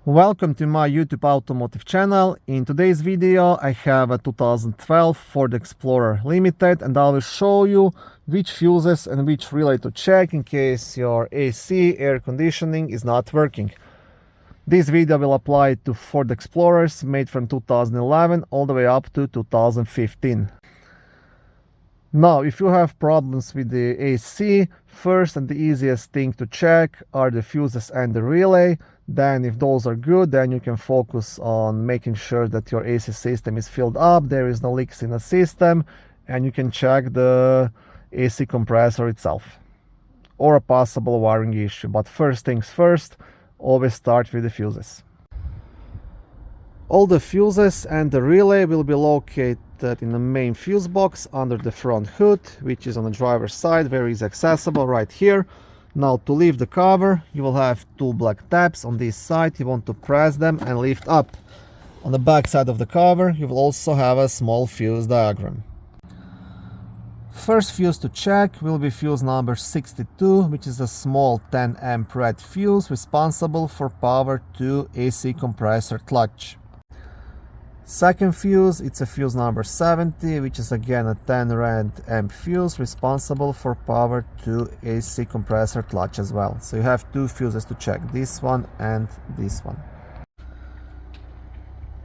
Welcome to my YouTube automotive channel. In today's video I have a 2012 Ford Explorer Limited and I will show you which fuses and which relay to check in case your AC air conditioning is not working. This video will apply to Ford Explorers made from 2011 all the way up to 2015. Now, if you have problems with the AC, first and the easiest thing to check are the fuses and the relay. Then if those are good, then you can focus on making sure that your AC system is filled up, there is no leaks in the system, and you can check the AC compressor itself or a possible wiring issue. But first things first, always start with the fuses. All the fuses and the relay will be located in the main fuse box under the front hood, which is on the driver's side, very easy accessible right here. Now to lift the cover, you will have two black tabs on this side. You want to press them and lift up. On the back side of the cover, you will also have a small fuse diagram. First fuse to check will be fuse number 62, which is a small 10 amp red fuse responsible for power to AC compressor clutch. Second fuse, it's a fuse number 70, which is again a 10 red amp fuse responsible for power to AC compressor clutch as well. So you have two fuses to check, this one and this one.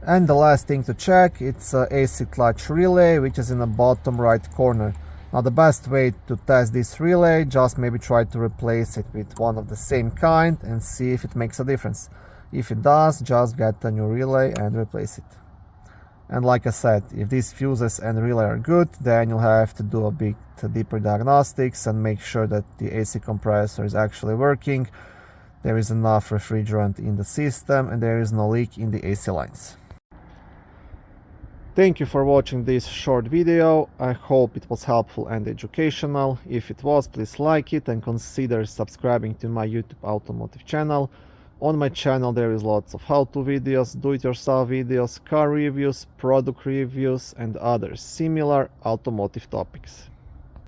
And the last thing to check, it's a AC clutch relay, which is in the bottom right corner. Now the best way to test this relay, just maybe try to replace it with one of the same kind and see if it makes a difference. If it does, just get a new relay and replace it. And like I said, if these fuses and relay are good, then you'll have to do a bit deeper diagnostics and make sure that the AC compressor is actually working, there is enough refrigerant in the system, and there is no leak in the AC lines. Thank you for watching this short video. I hope it was helpful and educational. If it was, please like it and consider subscribing to my YouTube automotive channel. On my channel there is lots of how-to videos, do-it-yourself videos, car reviews, product reviews and other similar automotive topics.